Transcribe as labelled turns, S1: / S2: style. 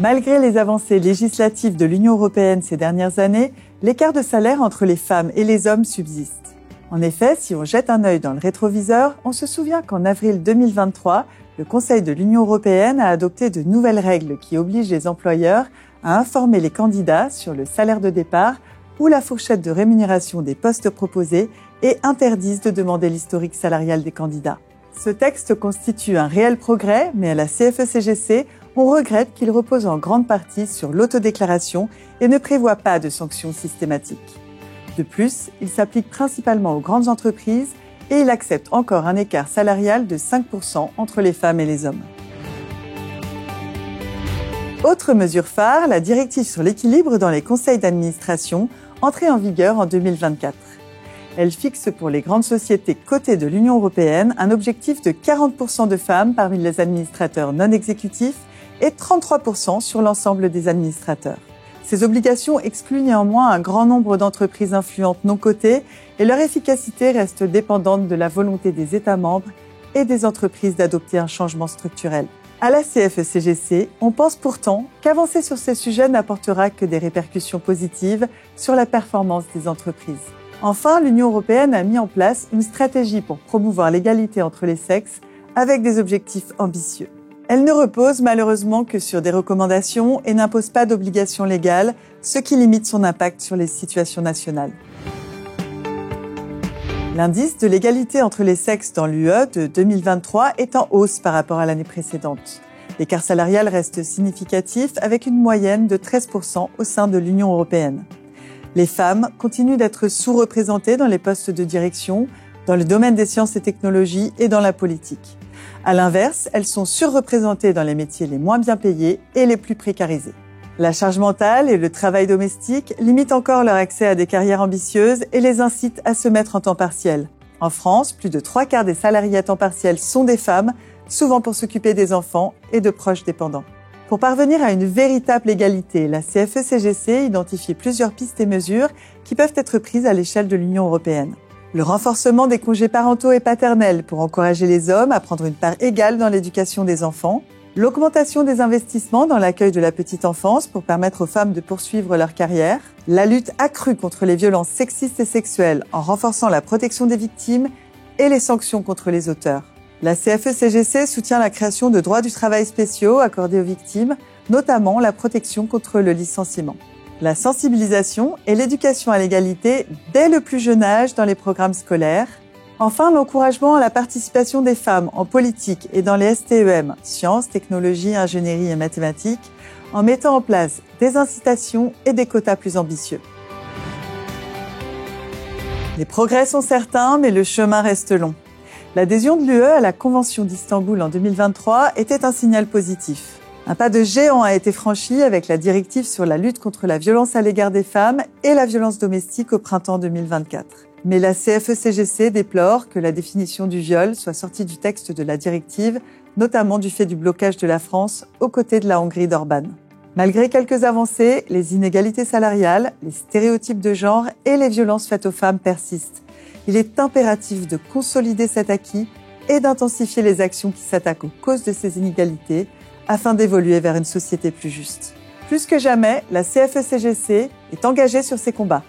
S1: Malgré les avancées législatives de l'Union européenne ces dernières années, l'écart de salaire entre les femmes et les hommes subsiste. En effet, si on jette un œil dans le rétroviseur, on se souvient qu'en avril 2023, le Conseil de l'Union européenne a adopté de nouvelles règles qui obligent les employeurs à informer les candidats sur le salaire de départ ou la fourchette de rémunération des postes proposés et interdisent de demander l'historique salarial des candidats. Ce texte constitue un réel progrès, mais à la CFE-CGC, on regrette qu'il repose en grande partie sur l'autodéclaration et ne prévoit pas de sanctions systématiques. De plus, il s'applique principalement aux grandes entreprises et il accepte encore un écart salarial de 5% entre les femmes et les hommes. Autre mesure phare, la directive sur l'équilibre dans les conseils d'administration, entrée en vigueur en 2024. Elle fixe pour les grandes sociétés cotées de l'Union européenne un objectif de 40% de femmes parmi les administrateurs non exécutifs et 33% sur l'ensemble des administrateurs. Ces obligations excluent néanmoins un grand nombre d'entreprises influentes non cotées et leur efficacité reste dépendante de la volonté des États membres et des entreprises d'adopter un changement structurel. À la CFE-CGC, on pense pourtant qu'avancer sur ces sujets n'apportera que des répercussions positives sur la performance des entreprises. Enfin, l'Union européenne a mis en place une stratégie pour promouvoir l'égalité entre les sexes avec des objectifs ambitieux. Elle ne repose malheureusement que sur des recommandations et n'impose pas d'obligations légales, ce qui limite son impact sur les situations nationales. L'indice de l'égalité entre les sexes dans l'UE de 2023 est en hausse par rapport à l'année précédente. L'écart salarial reste significatif avec une moyenne de 13% au sein de l'Union européenne. Les femmes continuent d'être sous-représentées dans les postes de direction, dans le domaine des sciences et technologies et dans la politique. À l'inverse, elles sont surreprésentées dans les métiers les moins bien payés et les plus précarisés. La charge mentale et le travail domestique limitent encore leur accès à des carrières ambitieuses et les incitent à se mettre en temps partiel. En France, plus de 3/4 des salariés à temps partiel sont des femmes, souvent pour s'occuper des enfants et de proches dépendants. Pour parvenir à une véritable égalité, la CFE-CGC identifie plusieurs pistes et mesures qui peuvent être prises à l'échelle de l'Union européenne. Le renforcement des congés parentaux et paternels pour encourager les hommes à prendre une part égale dans l'éducation des enfants, l'augmentation des investissements dans l'accueil de la petite enfance pour permettre aux femmes de poursuivre leur carrière, la lutte accrue contre les violences sexistes et sexuelles en renforçant la protection des victimes et les sanctions contre les auteurs. La CFE-CGC soutient la création de droits du travail spéciaux accordés aux victimes, notamment la protection contre le licenciement. La sensibilisation et l'éducation à l'égalité dès le plus jeune âge dans les programmes scolaires. Enfin, l'encouragement à la participation des femmes en politique et dans les STEM, sciences, technologies, ingénierie et mathématiques, en mettant en place des incitations et des quotas plus ambitieux. Les progrès sont certains, mais le chemin reste long. L'adhésion de l'UE à la Convention d'Istanbul en 2023 était un signal positif. Un pas de géant a été franchi avec la directive sur la lutte contre la violence à l'égard des femmes et la violence domestique au printemps 2024. Mais la CFE-CGC déplore que la définition du viol soit sortie du texte de la directive, notamment du fait du blocage de la France aux côtés de la Hongrie d'Orban. Malgré quelques avancées, les inégalités salariales, les stéréotypes de genre et les violences faites aux femmes persistent. Il est impératif de consolider cet acquis et d'intensifier les actions qui s'attaquent aux causes de ces inégalités afin d'évoluer vers une société plus juste. Plus que jamais, la CFE-CGC est engagée sur ces combats.